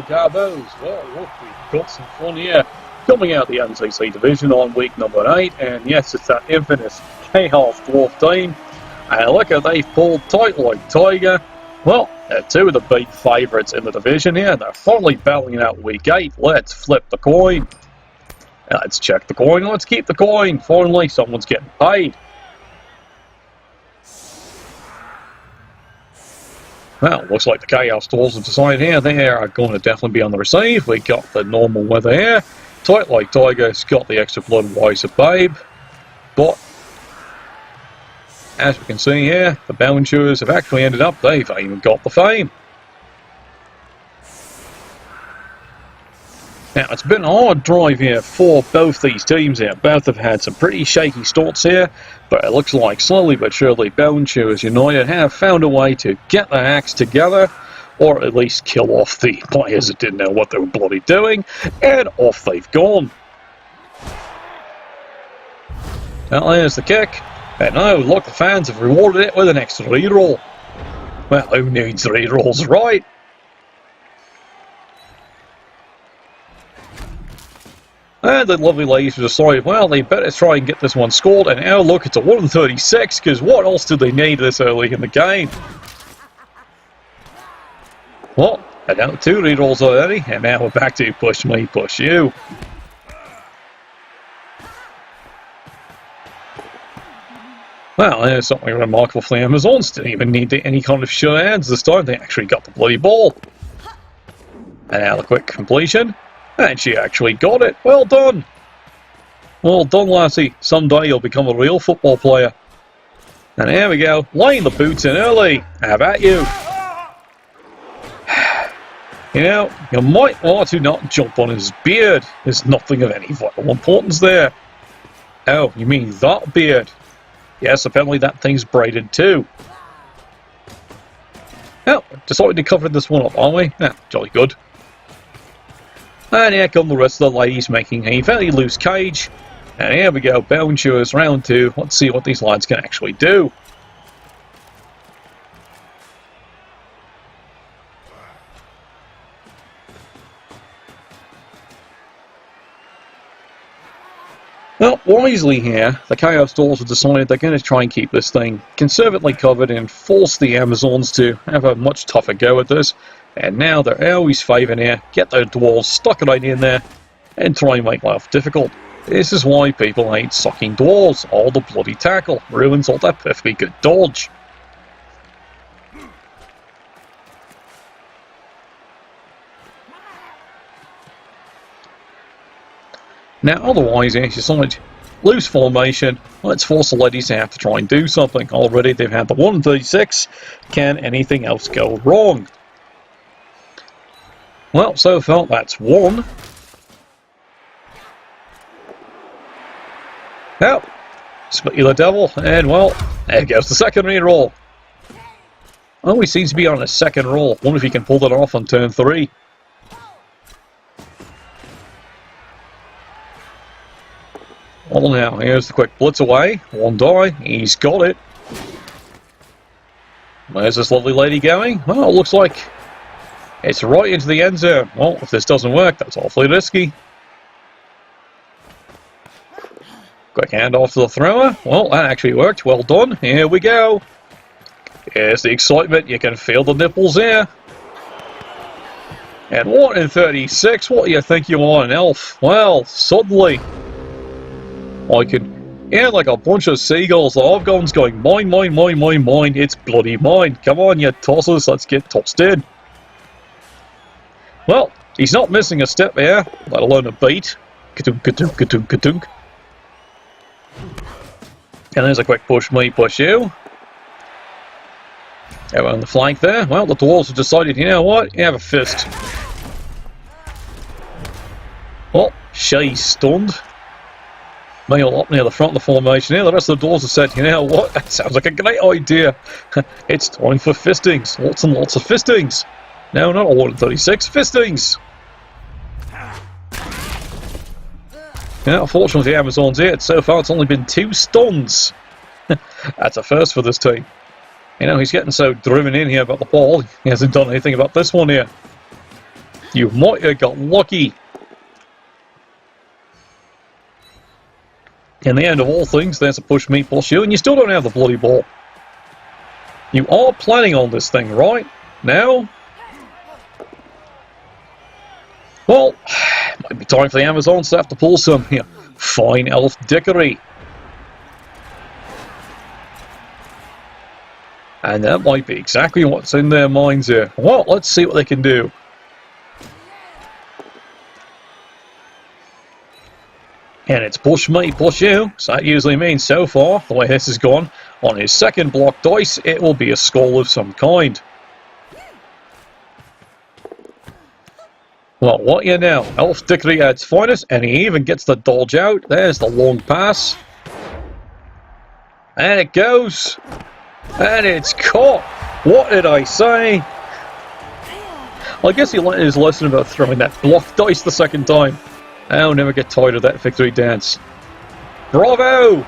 Garbos. Well, look, we've got some fun here. Coming out of the MCC Division on week number 8, and yes, it's that infamous Chaos Dwarf team. And look how they've pulled tight like Tiger. Well, they're two of the big favourites in the division here. They're finally battling out week 8. Let's flip the coin. Let's check the coin. Let's keep the coin. Finally, someone's getting paid. Well, looks like the Chaos Dwarves have decided here they are going to definitely be on the receive. We got the normal weather here. Tight like Tiger's got the extra blood wiser babe. But as we can see here, the Bowensures have actually ended up, they've even got the fame. Now, it's been a hard drive here for both these teams here. Both have had some pretty shaky starts here, but it looks like slowly but surely Bowensures United have found a way to get their acts together, or at least kill off the players that didn't know what they were bloody doing, and off they've gone. Well, there's the kick, and now look, the fans have rewarded it with an extra reroll. Well, who needs rerolls, right? And the lovely ladies have decided, well, they better try and get this one scored, and now look, it's a 136, because what else did they need this early in the game? Well, I got 2 rerolls already, and now we're back to push me, push you. Well, there's something remarkable for the Amazons. Didn't even need any kind of sure hands this time, they actually got the bloody ball. And now the quick completion. And she actually got it. Well done. Well done, lassie. Someday you'll become a real football player. And here we go. Laying the boots in early. How about you? You know, you might want to not jump on his beard. There's nothing of any vital importance there. Oh, you mean that beard? Yes, apparently that thing's braided too. Oh, decided to cover this one up, aren't we? Yeah, jolly good. And here come the rest of the ladies making a very loose cage. And here we go, Bowensures round 2. Let's see what these lads can actually do. Well, wisely here, the Chaos Dwarves have decided they're going to try and keep this thing conservatively covered and force the Amazons to have a much tougher go at this. And now they're always favouring here, get their dwarves stuck right in there, and try and make life difficult. This is why people hate sucking dwarves. All the bloody tackle ruins all that perfectly good dodge. Now, otherwise, it's just like loose formation. Let's force the ladies to have to try and do something. Already they've had the 136. Can anything else go wrong? Well, so far that's 1. Well, split you the devil, and well, there goes the second reroll. Oh, he seems to be on a second roll. Wonder if he can pull that off on turn 3. Well, now, here's the quick blitz away. 1 die, he's got it. Where's this lovely lady going? Well, it looks like it's right into the end zone. Well, if this doesn't work, that's awfully risky. Quick handoff to the thrower. Well, that actually worked. Well done. Here we go. Here's the excitement. You can feel the nipples here. And 1 in 36. What do you think you are, an elf? Well, suddenly I can hear like a bunch of seagulls. The hobgoblins going, mine, mine, mine, mine, mine. It's bloody mine. Come on, you tossers. Let's get tossed in. Well, he's not missing a step here, let alone a beat. Ka-tunk, ka-tunk, ka-tunk, ka-tunk. And there's a quick push me, push you. Over on the flank there. Well, the dwarves have decided, you know what? You have a fist. Well, she's stunned. Meal up near the front of the formation here. The rest of the dwarves have said, you know what? That sounds like a great idea. It's time for fistings. Lots and lots of fistings. No, not 136, fistings! Yeah, unfortunately for the Amazons here, so far it's only been 2 stuns. That's a first for this team. You know, he's getting so driven in here about the ball, he hasn't done anything about this one here. You might have got lucky. In the end of all things, there's a push me, push you, and you still don't have the bloody ball. You are planning on this thing, right? Now? Well, might be time for the Amazons to have to pull some fine elf dickery. And that might be exactly what's in their minds here. Well, let's see what they can do. And it's push me, push you. So that usually means so far, the way this has gone, on his second block dice, it will be a skull of some kind. Well, what you know? Elf dickery at its finest, and he even gets the dodge out. There's the long pass. And it goes. And it's caught. What did I say? I guess he learned his lesson about throwing that block dice the second time. I'll never get tired of that victory dance. Bravo!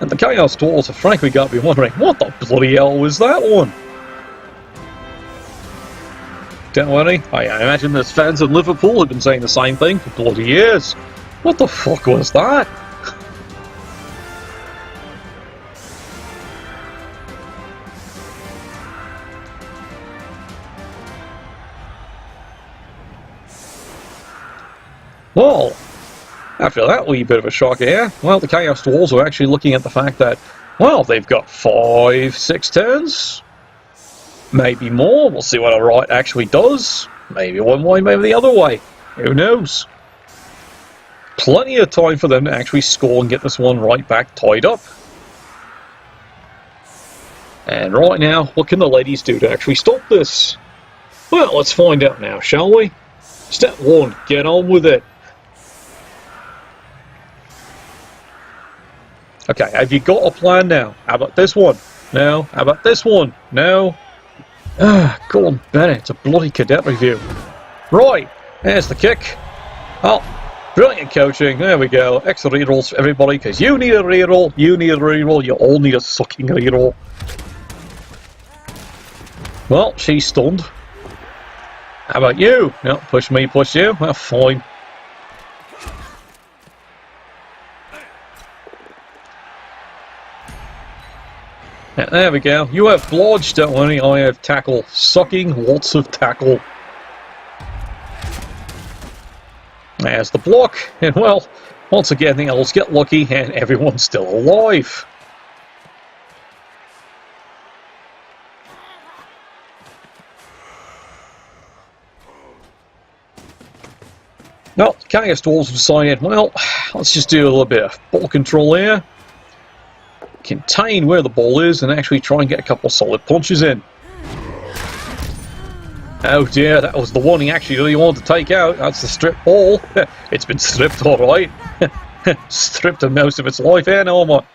And the Chaos Dwarves have frankly got to be wondering, what the bloody hell was that one? Don't worry, I imagine there's fans in Liverpool have been saying the same thing for bloody years. What the fuck was that? Well, after that wee bit of a shock here, well, the Chaos Dwarves are actually looking at the fact that, well, they've got 5-6 turns. Maybe more. We'll see what a right actually does. Maybe one way, maybe the other way. Who knows? Plenty of time for them to actually score and get this one right back tied up. And right now, what can the ladies do to actually stop this? Well, let's find out now, shall we? Step 1, get on with it. Okay, have you got a plan now? How about this one? No. How about this one? No. Go on, Bennett, it's a bloody cadet review. Right, there's the kick. Oh, brilliant coaching. There we go. Extra rerolls for everybody, because you need a reroll, you need a reroll, you all need a sucking reroll. Well, she's stunned. How about you? No, push me, push you. Well, fine. Yeah, there we go. You have blodge, don't worry, I have tackle. Sucking, lots of tackle. There's the block, and well, once again the elves get lucky and everyone's still alive. No, the Chaos Dwarves have decided, well, let's just do a little bit of ball control here. Contain where the ball is and actually try and get a couple of solid punches in. Oh dear, that was the one he actually really wanted to take out. That's the strip ball. It's been stripped alright. Stripped of most of its life here, Norma.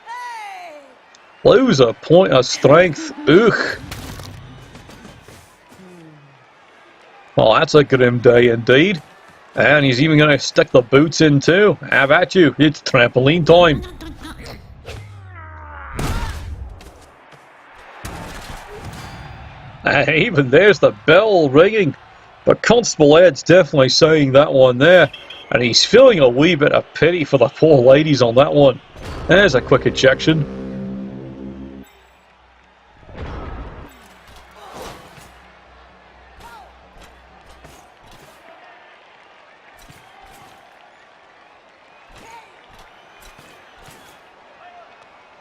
Lose a point of strength. Ugh. Well, that's a grim day indeed. And he's even going to stick the boots in too. How about you? It's trampoline time. And even there's the bell ringing. But Constable Ed's definitely saying that one there. And he's feeling a wee bit of pity for the poor ladies on that one. There's a quick ejection.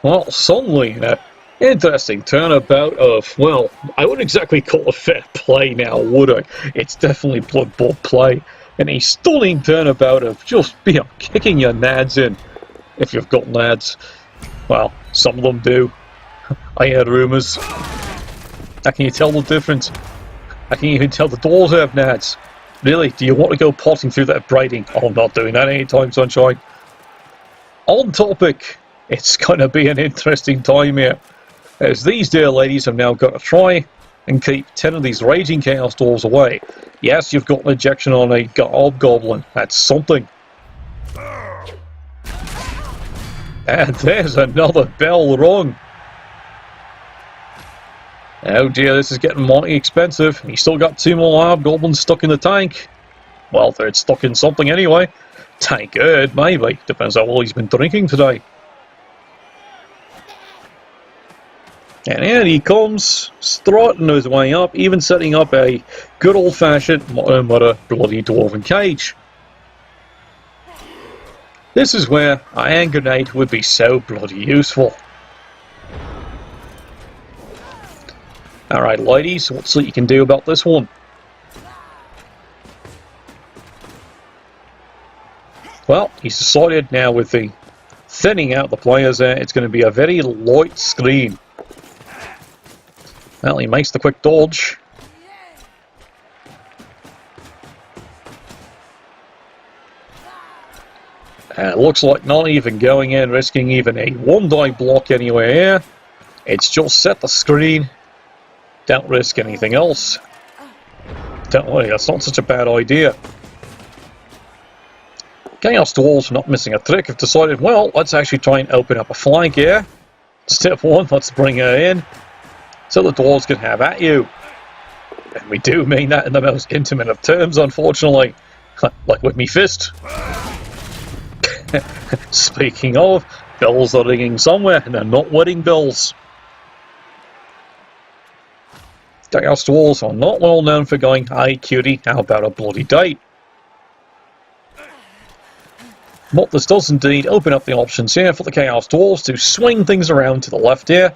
Well, suddenly, interesting turnabout of, well, I wouldn't exactly call it fair play now, would I? It's definitely blood play. And a stunning turnabout of just, kicking your nads in. If you've got nads. Well, some of them do. I heard rumours. How can you tell the difference? How can you even tell the dwarves have nads? Really, do you want to go potting through that braiding? Oh, I'm not doing that anytime, sunshine. On topic. It's going to be an interesting time here, as these dear ladies have now got to try and keep 10 of these raging Chaos Dwarves away. Yes, you've got an ejection on a Hobgoblin. That's something. And there's another bell rung. Oh dear, this is getting mighty expensive. He's still got 2 more hobgoblins stuck in the tank. Well, they're stuck in something anyway. Tank good, maybe. Depends how well he's been drinking today. And here he comes, strutting his way up, even setting up a good old-fashioned Mother bloody dwarven cage. This is where a hand grenade would be so bloody useful. Alright ladies, let's see what you can do about this one. Well, he's decided now with the thinning out the players there, it's going to be a very light screen. Well, he makes the quick dodge. And it looks like not even going in, risking even a 1-die block anywhere here. It's just set the screen. Don't risk anything else. Don't worry, that's not such a bad idea. Chaos Dwarves, not missing a trick, have decided, well, let's actually try and open up a flank here. Step 1, let's bring her in. So the dwarves can have at you. And we do mean that in the most intimate of terms, unfortunately. Like with me fist. Speaking of, bells are ringing somewhere, and they're not wedding bells. Chaos Dwarves are not well known for going, hey cutie, how about a bloody date? But this does indeed open up the options here for the Chaos Dwarves to swing things around to the left here.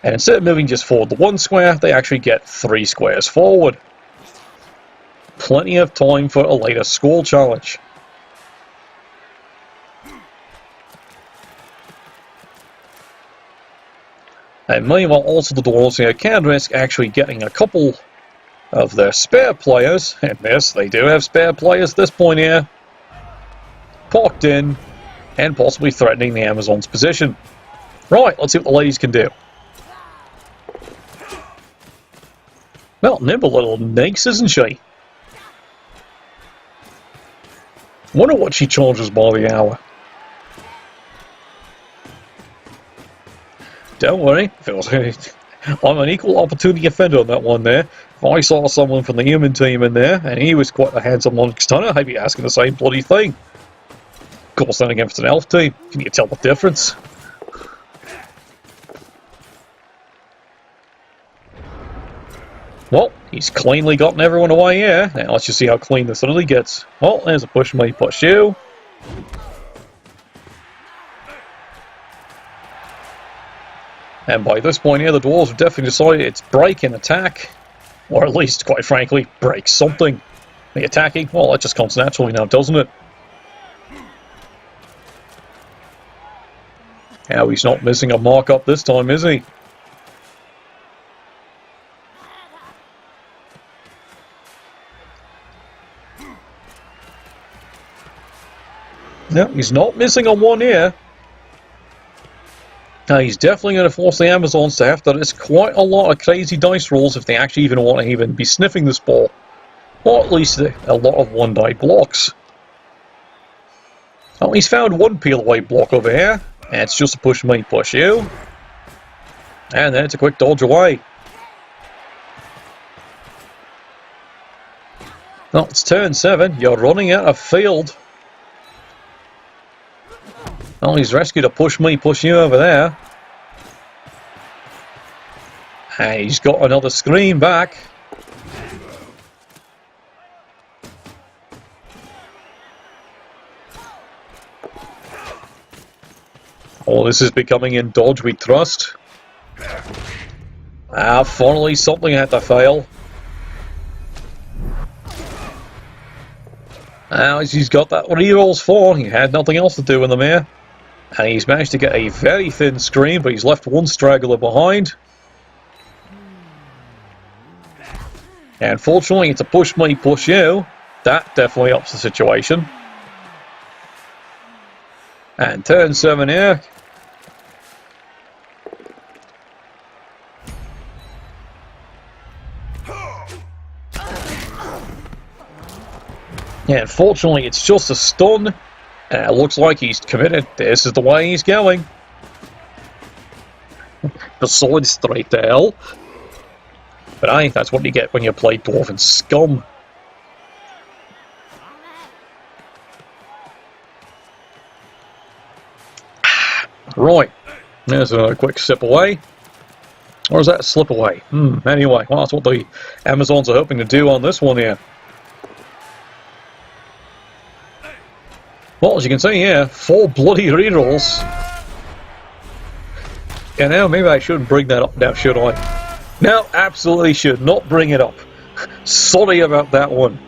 And instead of moving just forward the 1 square, they actually get 3 squares forward. Plenty of time for a later score challenge. And meanwhile, also the dwarves here can risk actually getting a couple of their spare players, and yes, they do have spare players at this point here, parked in, and possibly threatening the Amazon's position. Right, let's see what the ladies can do. Well, nimble little Nix, isn't she? Wonder what she charges by the hour. Don't worry, I'm an equal opportunity offender on that one there. If I saw someone from the human team in there, and he was quite a handsome Monk Stunner, I'd be asking the same bloody thing. Of course, then again, if it's an elf team, can you tell the difference? Well, he's cleanly gotten everyone away here. Now let's just see how clean this really gets. Well, there's a push me, push you. And by this point here, the dwarves have definitely decided it's break and attack. Or at least, quite frankly, break something. The attacking, well, that just comes naturally now, doesn't it? Now he's not missing a mark-up this time, is he? No, he's not missing on 1 here. Now he's definitely going to force the Amazons to have to risk quite a lot of crazy dice rolls if they actually even want to even be sniffing this ball. Or at least a lot of 1-die blocks. Well, he's found 1 peel-away block over here. And it's just a push me, push you. And then it's a quick dodge away. Well, it's turn 7. You're running out of field. Well, he's rescued a push me, push you over there. And he's got another screen back. Oh, this is becoming in dodge we trust. Ah, finally something had to fail. Now he's got that rerolls for. He had nothing else to do in them here. And he's managed to get a very thin screen, but he's left 1 straggler behind. And fortunately, it's a push me, push you. That definitely ups the situation. And turn 7 here. Yeah, unfortunately, it's just a stun. And it looks like he's committed. This is the way he's going. The sword straight to hell. But hey, that's what you get when you play Dwarven Scum. Right, there's a quick sip away. Or is that a slip away? Anyway, well, that's what the Amazons are hoping to do on this one here. Well, as you can see here, 4 bloody rerolls. Yeah, now maybe I shouldn't bring that up now, should I? No, absolutely should not bring it up. Sorry about that one.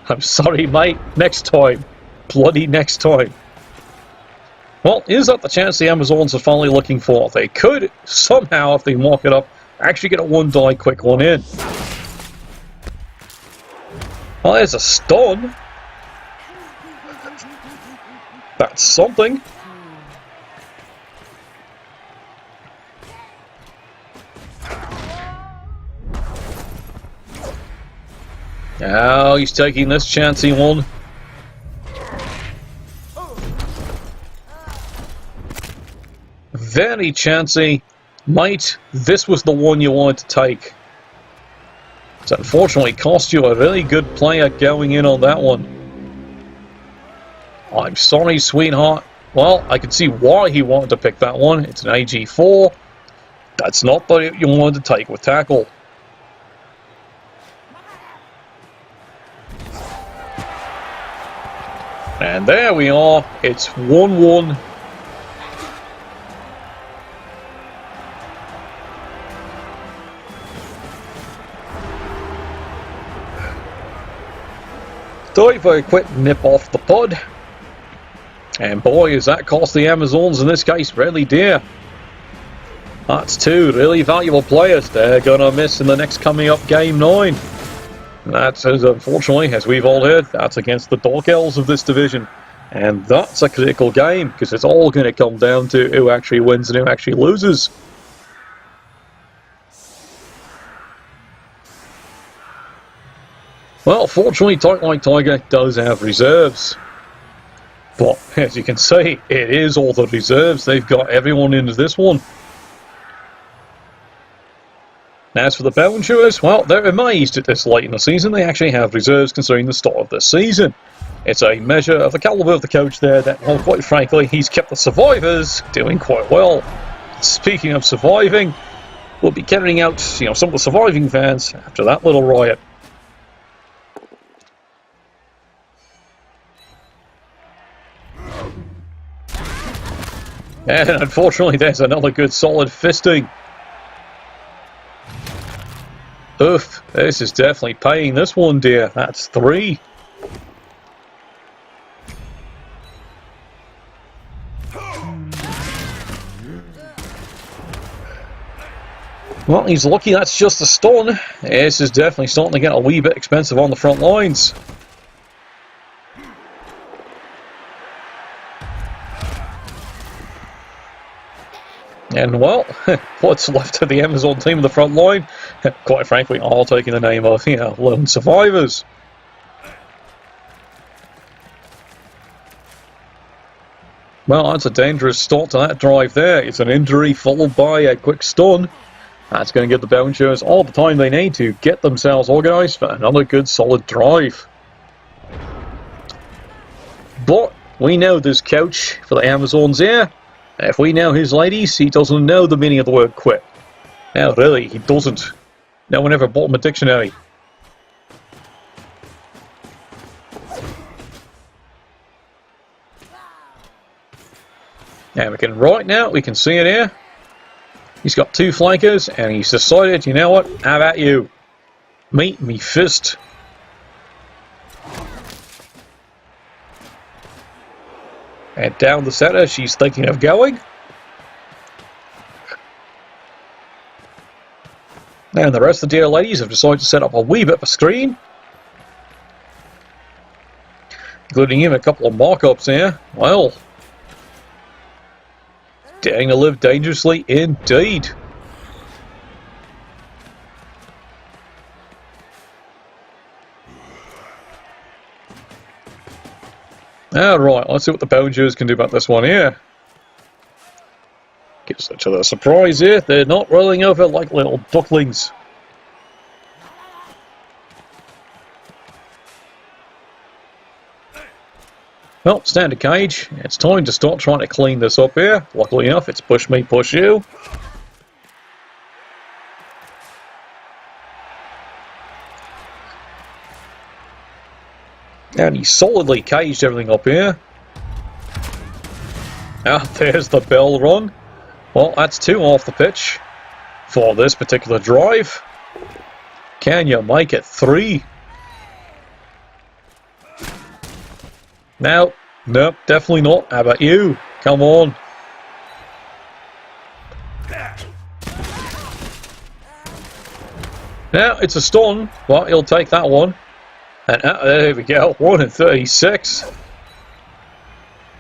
I'm sorry, mate. Next time. Bloody next time. Well, is that the chance the Amazons are finally looking for? They could, somehow, if they mock it up, actually get a 1-die quick one in. Well, there's a stun. That's something. Now he's taking this chancy one. Very chancy. Mate, this was the one you wanted to take. It's unfortunately cost you a really good player going in on that one. I'm sorry, sweetheart. Well, I can see why he wanted to pick that one. It's an AG4. That's not what you wanted to take with tackle. And there we are. It's 1-1. Time for a quick nip off the pod. And boy, is that cost the Amazons in this case really dear. That's 2 really valuable players they're gonna miss in the next coming up game 9. That's, as unfortunately, as we've all heard, that's against the Dark Elves of this division. And that's a critical game, because it's all going to come down to who actually wins and who actually loses. Well, fortunately, Tight Tiger does have reserves. But, as you can see, it is all the reserves. They've got everyone into this one. As for the Bowensures, well, they're amazed at this late in the season. They actually have reserves considering the start of the season. It's a measure of the calibre of the coach there that, well, quite frankly, he's kept the survivors doing quite well. Speaking of surviving, we'll be carrying out, some of the surviving fans after that little riot. And unfortunately, there's another good solid fisting. Oof, this is definitely paying this one, dear. That's 3. Well, he's lucky that's just a stun. This is definitely starting to get a wee bit expensive on the front lines. And well, what's left of the Amazon team in the front line? Quite frankly, all taking the name of, lone survivors. Well, that's a dangerous start to that drive there. It's an injury followed by a quick stun. That's going to give the Bowensures all the time they need to get themselves organised for another good solid drive. But we know this coach for the Amazons here. If we know his ladies, he doesn't know the meaning of the word quit. No, really, he doesn't. No one ever bought him a dictionary. And right now, we can see it here. He's got 2 flankers, and he's decided, you know what, how about you? Meet me fist. And down the centre, she's thinking of going. And the rest of the dear ladies have decided to set up a wee bit of a screen. Including him a couple of mock-ups here. Well, daring to live dangerously indeed. Alright, let's see what the Bowensures can do about this one here. Gives each other a surprise here. They're not rolling over like little ducklings. Well, standard cage. It's time to start trying to clean this up here. Luckily enough, it's push me, push you. And he solidly caged everything up here. Ah, there's the bell rung. Well, that's 2 off the pitch for this particular drive. Can you make it 3? No, nope, definitely not. How about you? Come on. Now, it's a stun, but he'll take that one. And there we go, 1 in 36.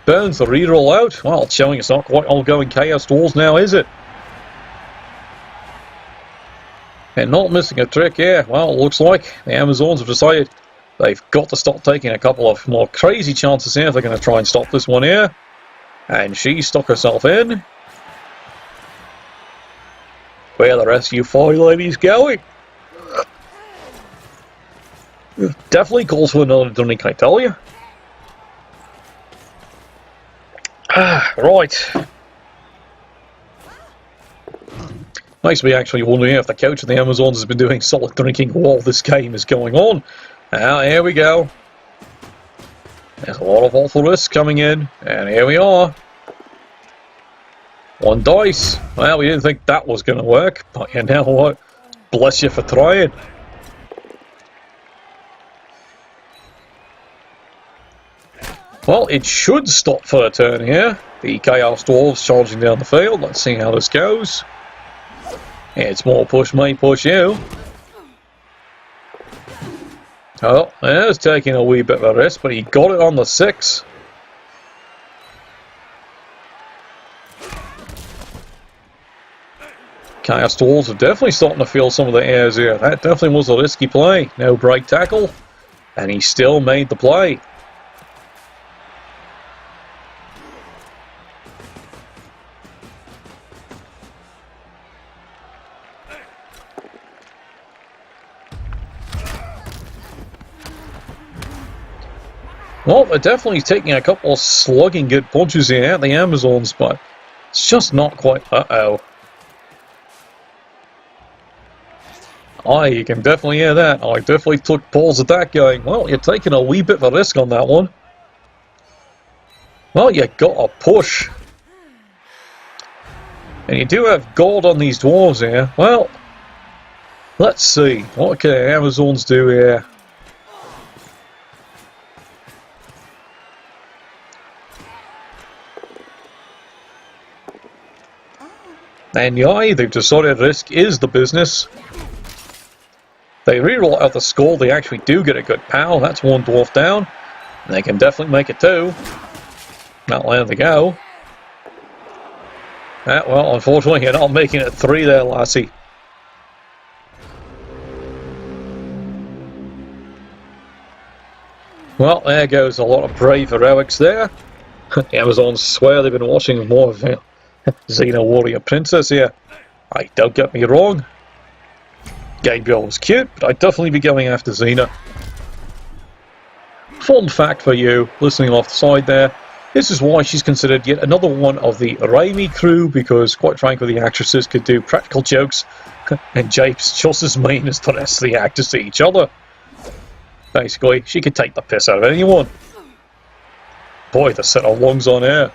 Burns the reroll out. Well, it's showing it's not quite all going Chaos Dwarves now, is it? And not missing a trick here. Well, it looks like the Amazons have decided they've got to stop taking a couple of more crazy chances here if they're going to try and stop this one here. And she stuck herself in. Where are the rest of you 5 ladies going? Definitely calls for another dunny, can I tell you? Right. Makes me actually wondering if the coach of the Amazons has been doing solid drinking while this game is going on. Now, here we go. There's a lot of awful risks coming in, and here we are. 1 dice. Well, we didn't think that was going to work, but you know what? Bless you for trying. Well, it should stop for a turn here. The Chaos Dwarves charging down the field. Let's see how this goes. It's more push me, push you. Oh, there's taking a wee bit of a risk, but he got it on the 6. Chaos Dwarves are definitely starting to feel some of the airs here. That definitely was a risky play. No break tackle, and he still made the play. Well, they're definitely taking a couple of slugging good punches here at the Amazons, but it's just not quite... Uh-oh. Oh, you can definitely hear that. I definitely took pause at that going, well, you're taking a wee bit of a risk on that one. Well, you got a push. And you do have gold on these dwarves here. Well, let's see. What can the Amazons do here? And yeah, they've decided risk is the business. They reroll out the skull, they actually do get a good pow. That's 1 dwarf down. And they can definitely make it 2. Now there they go. Well, unfortunately, you're not making it 3 there, lassie. Well, there goes a lot of brave heroics there. The Amazons swear they've been watching more of Xena Warrior Princess here. Don't get me wrong. Gabriel was cute, but I'd definitely be going after Xena. Fun fact for you, listening off the side there, this is why she's considered yet another one of the Raimi crew, because quite frankly the actresses could do practical jokes and japes just as mean as the rest of the actors to each other. Basically, she could take the piss out of anyone. Boy, the set of lungs on air.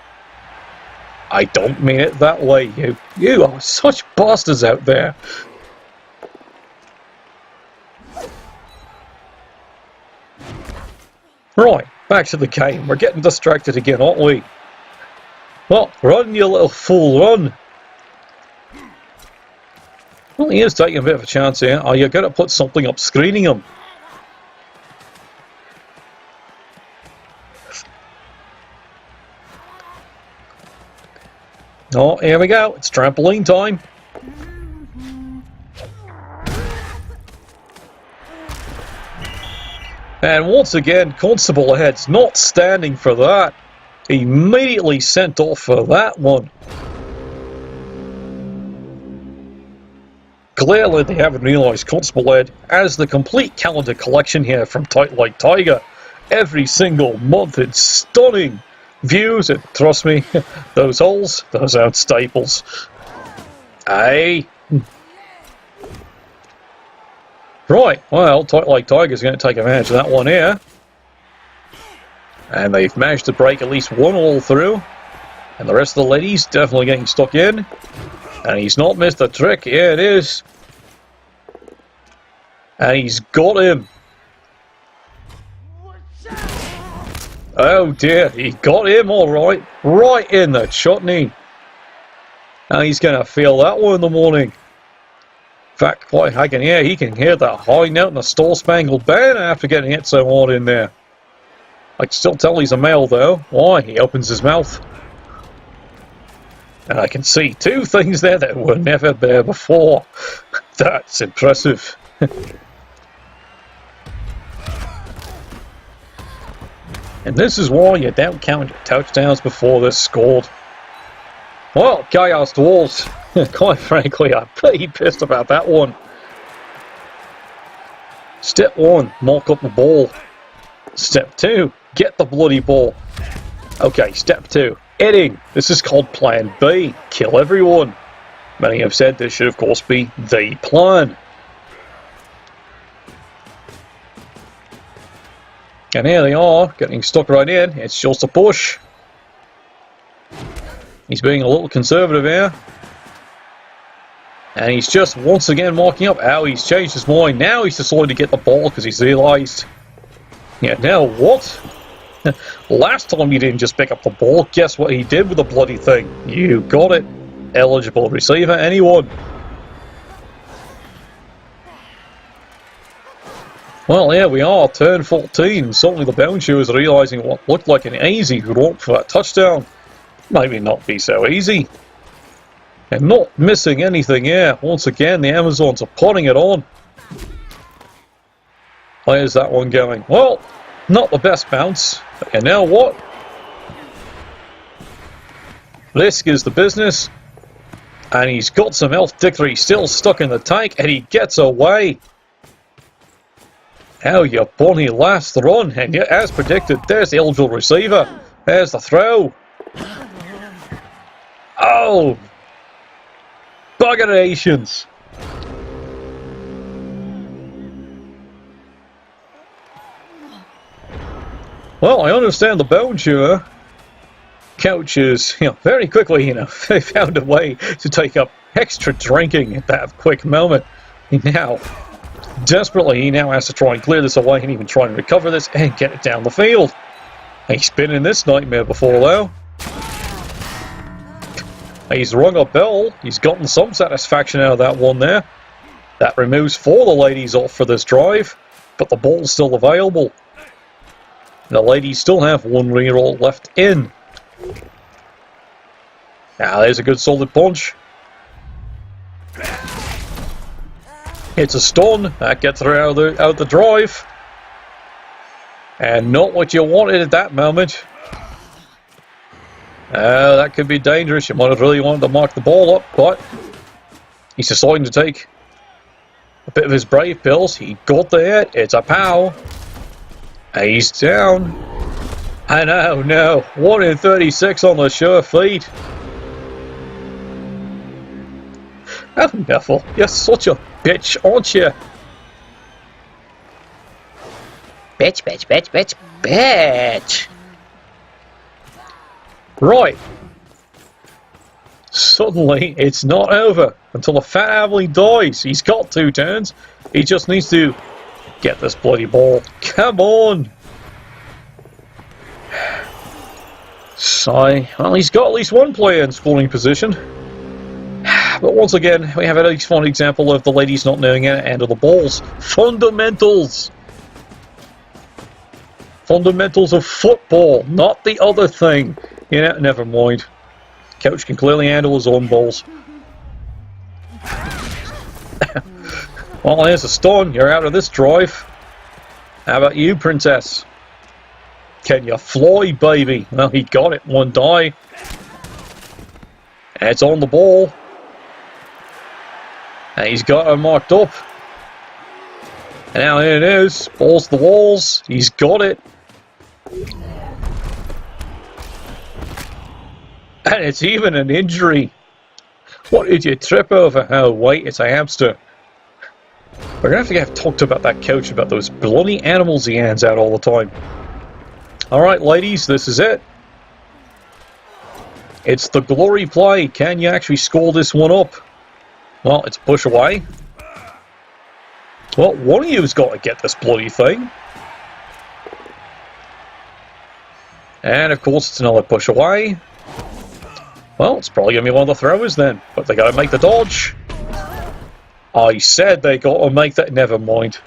I don't mean it that way, you are such bastards out there. Right, back to the game. We're getting distracted again, aren't we? Well, run, you little fool, run. Well, he is taking a bit of a chance here. Oh, you're going to put something up screening him. Oh, here we go. It's trampoline time. And once again, Constable Ahead's not standing for that. Immediately sent off for that one. Clearly they haven't realised Constable Ed has the complete calendar collection here from Tight Like Tiger. every single month. It's stunning views, and trust me, those holes, those aren't staples. Aye. Right, well, Tight Like Tiger's going to take advantage of that one here. And they've managed to break at least one hole through. And the rest of the ladies definitely getting stuck in. And he's not missed a trick. Yeah, it is. And he's got him. Oh dear, he got him alright. Right in the chutney. And he's going to feel that one in the morning. In fact, quite I can hear, he can hear that high note in the Star Spangled Banner after getting hit so hard in there. I can still tell he's a male though. Why? He opens his mouth. And I can see two things there that were never there before. That's impressive. And this is why you don't count your touchdowns before they're scored. Well, Chaos Dwarves, quite frankly, I'm pretty pissed about that one. Step 1, mark up the ball. Step 2, get the bloody ball. Okay, step 2, hitting. This is called Plan B, kill everyone. Many have said this should of course be the plan. And here they are, getting stuck right in. It's just a push. He's being a little conservative here. And he's just once again marking up. How he's changed his mind. Now he's decided to get the ball because he's realised. Yeah, now what? Last time he didn't just pick up the ball. Guess what he did with the bloody thing? You got it. Eligible receiver, anyone. Well, here we are, turn 14. Suddenly the bouncer is realising what looked like an easy run for that touchdown. Maybe not be so easy. And not missing anything here. Once again, the Amazons are putting it on. Where's that one going? Well, not the best bounce. And now what? Risk is the business. And he's got some Elf Dictory still stuck in the tank, and he gets away. How you bunny last run. And yet, as predicted, there's the eligible receiver. There's the throw. Oh! Buggerations! Well, I understand the bone chewer coaches, very quickly, they found a way to take up extra drinking at that quick moment. Now, desperately, he now has to try and clear this away and even try and recover this and get it down the field. He's been in this nightmare before, though. He's rung a bell. He's gotten some satisfaction out of that one there. That removes 4 of the ladies off for this drive, but the ball's still available. The ladies still have 1 reroll left in. Now there's a good solid punch. It's a stun. That gets her out of the drive. And not what you wanted at that moment. That could be dangerous. You might have really wanted to mark the ball up, but he's deciding to take a bit of his brave pills. He got the hit. It's a pow. He's down. And oh no, 1 in 36 on the sure feet. Oh, Neville, you're such a bitch, aren't you? Bitch, bitch, bitch, bitch, bitch. Right. Suddenly, it's not over until the fat family dies. He's got 2 turns. He just needs to get this bloody ball. Come on. Sigh. Well, he's got at least 1 player in scoring position. But once again, we have at least one example of the ladies not knowing how to handle the balls. Fundamentals. Fundamentals of football, not the other thing. Never mind. Coach can clearly handle his own balls. Well, there's a stun. You're out of this drive. How about you, Princess? Can you fly, baby? Well, he got it. 1 die. And it's on the ball. And he's got her marked up. And now here it is. Balls to the walls. He's got it. And it's even an injury. What did you trip over? Oh, wait, it's a hamster. We're going to have talked about that coach, about those bloody animals he hands out all the time. Alright, ladies, this is it. It's the glory play. Can you actually score this one up? Well, it's push away. Well, one of you's got to get this bloody thing. And, of course, it's another push away. Well, it's probably going to be one of the throwers then. But they got to make the dodge. I said they got to make that. Never mind.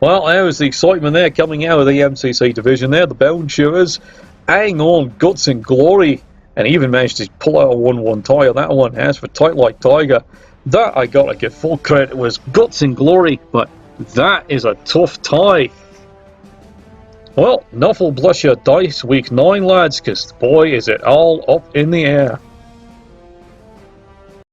Well, there was the excitement there coming out of the MCC division there. The Bone Chewers hang on, guts and glory. And even managed to pull out a 1-1 tie on that one. As for Tight Like Tiger, that I got to give full credit. It was guts and glory. But that is a tough tie. Well, Nuffle bless your dice, week 9, lads, because boy is it all up in the air.